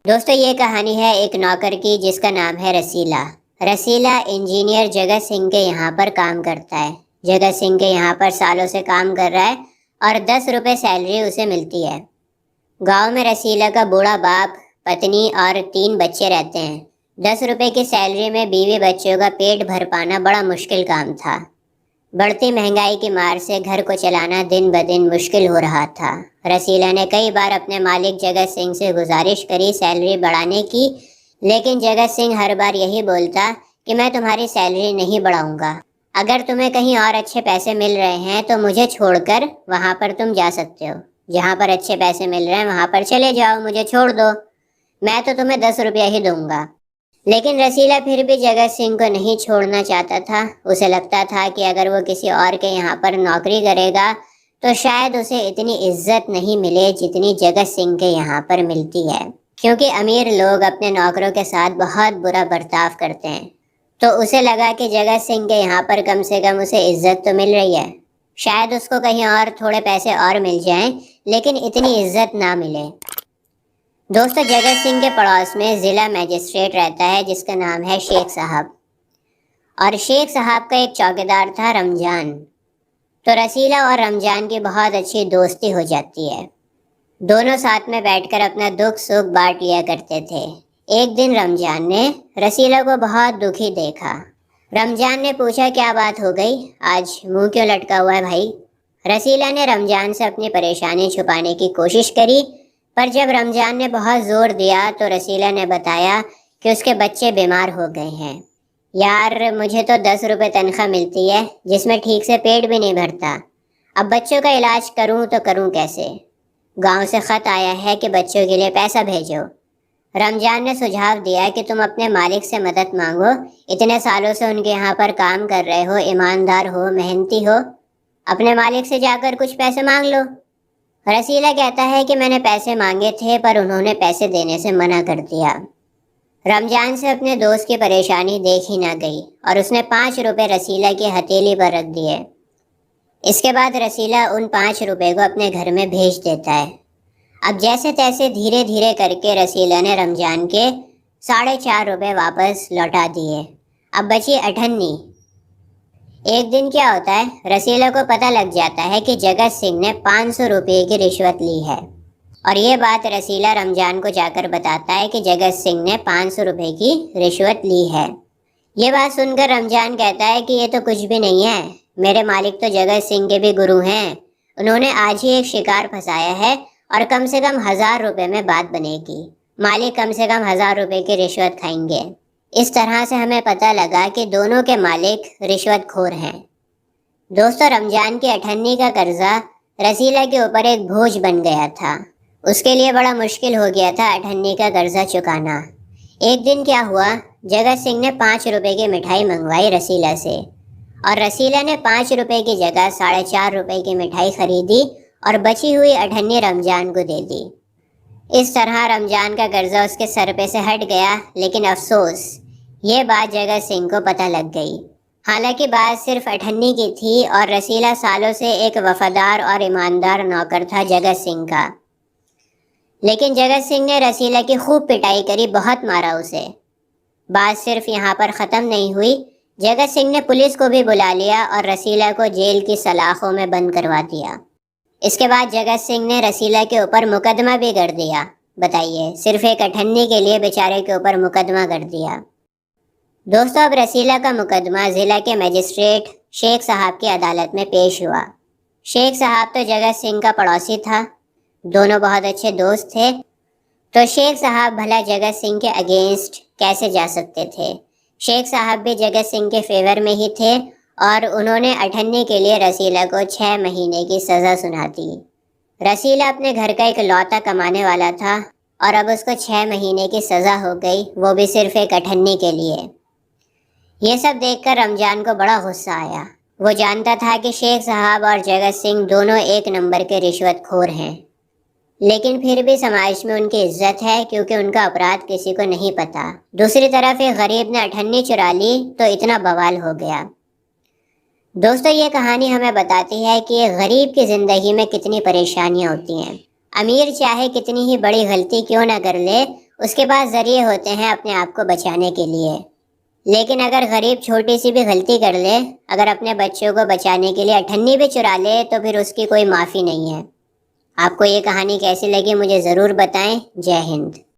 دوستو یہ کہانی ہے ایک نوکر کی جس کا نام ہے رسیلا۔ رسیلا انجینئر جگت سنگھ کے یہاں پر کام کرتا ہے۔ جگت سنگھ کے یہاں پر سالوں سے کام کر رہا ہے اور 10 روپے سیلری اسے ملتی ہے۔ گاؤں میں رسیلا کا بوڑھا باپ، پتنی اور 3 بچے رہتے ہیں۔ 10 روپے کی سیلری میں بیوی بچوں کا پیٹ بھر پانا بڑا مشکل کام تھا۔ بڑھتی مہنگائی کی مار سے گھر کو چلانا دن بدن مشکل ہو رہا تھا۔ رسیلا نے کئی بار اپنے مالک جگت سنگھ سے گزارش کری سیلری بڑھانے کی، لیکن جگت سنگھ ہر بار یہی بولتا کہ میں تمہاری سیلری نہیں بڑھاؤں گا۔ اگر تمہیں کہیں اور اچھے پیسے مل رہے ہیں تو مجھے چھوڑ کر وہاں پر تم جا سکتے ہو۔ جہاں پر اچھے پیسے مل رہے ہیں وہاں پر چلے جاؤ، مجھے چھوڑ دو، میں تو تمہیں 10 روپیہ ہی دوں گا۔ لیکن رسیلا پھر بھی جگت سنگھ کو نہیں چھوڑنا چاہتا تھا۔ اسے لگتا تھا کہ اگر وہ کسی اور کے یہاں پر نوکری کرے گا تو شاید اسے اتنی عزت نہیں ملے جتنی جگت سنگھ کے یہاں پر ملتی ہے، کیونکہ امیر لوگ اپنے نوکروں کے ساتھ بہت برا برتاؤ کرتے ہیں۔ تو اسے لگا کہ جگت سنگھ کے یہاں پر کم سے کم اسے عزت تو مل رہی ہے، شاید اس کو کہیں اور تھوڑے پیسے اور مل جائیں لیکن اتنی عزت نہ ملے۔ دوستو جگت سنگھ کے پڑوس میں ضلع میجسٹریٹ رہتا ہے جس کا نام ہے شیخ صاحب، اور شیخ صاحب کا ایک چوکیدار تھا رمضان۔ تو رسیلا اور رمضان کی بہت اچھی دوستی ہو جاتی ہے۔ دونوں ساتھ میں بیٹھ کر اپنا دکھ سکھ بانٹ لیا کرتے تھے۔ ایک دن رمضان نے رسیلا کو بہت دکھی دیکھا۔ رمضان نے پوچھا کیا بات ہو گئی، آج منہ کیوں لٹکا ہوا ہے بھائی؟ رسیلا نے رمضان سے اپنی پریشانی چھپانے کی کوشش کری، پر جب رمضان نے بہت زور دیا تو رسیلا نے بتایا کہ اس کے بچے بیمار ہو گئے ہیں۔ یار مجھے تو 10 روپے تنخواہ ملتی ہے جس میں ٹھیک سے پیٹ بھی نہیں بھرتا، اب بچوں کا علاج کروں تو کروں کیسے؟ گاؤں سے خط آیا ہے کہ بچوں کے لیے پیسہ بھیجو۔ رمضان نے سجھاؤ دیا کہ تم اپنے مالک سے مدد مانگو، اتنے سالوں سے ان کے یہاں پر کام کر رہے ہو، ایماندار ہو، محنتی ہو، اپنے مالک سے جا کر کچھ پیسے مانگ لو۔ رسیلا کہتا ہے کہ میں نے پیسے مانگے تھے پر انہوں نے پیسے دینے سے منع کر دیا۔ رمضان سے اپنے دوست کی پریشانی دیکھ ہی نہ گئی اور اس نے 5 روپے رسیلا کی ہتھیلی پر رکھ دیے۔ اس کے بعد رسیلا ان 5 روپے کو اپنے گھر میں بھیج دیتا ہے۔ اب جیسے تیسے دھیرے دھیرے کر کے رسیلا نے رمضان کے 4.5 روپے واپس لوٹا دیے۔ اب بچی 98۔ ایک دن کیا ہوتا ہے، رسیلا کو پتہ لگ جاتا ہے کہ جگت سنگھ نے 500 روپے کی رشوت لی ہے، اور یہ بات رسیلا رمضان کو جا کر بتاتا ہے کہ جگت سنگھ نے 500 روپے کی رشوت لی ہے۔ یہ بات سن کر رمضان کہتا ہے کہ یہ تو کچھ بھی نہیں ہے، میرے مالک تو جگت سنگھ کے بھی گرو ہیں، انہوں نے آج ہی ایک شکار پھنسایا ہے اور کم سے کم 1000 روپے میں بات بنے گی، مالک کم سے کم 1000 روپے کی رشوت کھائیں گے۔ اس طرح سے ہمیں پتہ لگا کہ دونوں کے مالک رشوت خور ہیں۔ دوستو رمضان کی 98 کا قرضہ رسیلا کے اوپر ایک بوجھ بن گیا تھا، اس کے لیے بڑا مشکل ہو گیا تھا 98 کا قرضہ چکانا۔ ایک دن کیا ہوا، جگت سنگھ نے 5 روپے کی مٹھائی منگوائی رسیلا سے، اور رسیلا نے 5 روپے کی جگہ 4.5 روپے کی مٹھائی خریدی اور بچی ہوئی 98 رمضان کو دے دی۔ اس طرح رمضان کا قرضہ اس کے سر پہ سے ہٹ گیا، لیکن افسوس یہ بات جگت سنگھ کو پتہ لگ گئی۔ حالانکہ بات صرف 98 کی تھی اور رسیلا سالوں سے ایک وفادار اور ایماندار نوکر تھا جگت سنگھ کا، لیکن جگت سنگھ نے رسیلا کی خوب پٹائی کری، بہت مارا اسے۔ بات صرف یہاں پر ختم نہیں ہوئی، جگت سنگھ نے پولیس کو بھی بلا لیا اور رسیلا کو جیل کی سلاخوں میں بند کروا دیا۔ اس کے بعد جگت سنگھ نے رسیلا کے اوپر مقدمہ بھی کر دیا۔ بتائیے، صرف ایک 98 کے لیے بیچارے کے اوپر مقدمہ کر دیا۔ دوستو اب رسیلا کا مقدمہ ضلع کے میجسٹریٹ شیخ صاحب کی عدالت میں پیش ہوا۔ شیخ صاحب تو جگت سنگھ کا پڑوسی تھا، دونوں بہت اچھے دوست تھے، تو شیخ صاحب بھلا جگت سنگھ کے اگینسٹ کیسے جا سکتے تھے؟ شیخ صاحب بھی جگت سنگھ کے فیور میں ہی تھے اور انہوں نے 98 کے لیے رسیلا کو 6 مہینے کی سزا سنا دی۔ رسیلا اپنے گھر کا ایک لوتا کمانے والا تھا اور اب اس کو 6 مہینے کی سزا ہو گئی، وہ بھی صرف ایک 98 کے لیے۔ یہ سب دیکھ کر رمضان کو بڑا غصہ آیا۔ وہ جانتا تھا کہ شیخ صاحب اور جگت سنگھ دونوں ایک نمبر کے رشوت خور ہیں، لیکن پھر بھی سماج میں ان کی عزت ہے کیونکہ ان کا اپرادھ کسی کو نہیں پتا۔ دوسری طرف ایک غریب نے 98 چرا لی تو اتنا بوال ہو گیا۔ دوستو یہ کہانی ہمیں بتاتی ہے کہ ایک غریب کی زندگی میں کتنی پریشانیاں ہوتی ہیں۔ امیر چاہے کتنی ہی بڑی غلطی کیوں نہ کر لے، اس کے پاس ذریعے ہوتے ہیں اپنے آپ کو بچانے کے لیے، لیکن اگر غریب چھوٹی سی بھی غلطی کر لے، اگر اپنے بچوں کو بچانے کے لیے اٹھنی بھی چرا لے، تو پھر اس کی کوئی معافی نہیں ہے۔ آپ کو یہ کہانی کیسی لگی مجھے ضرور بتائیں۔ جے ہند۔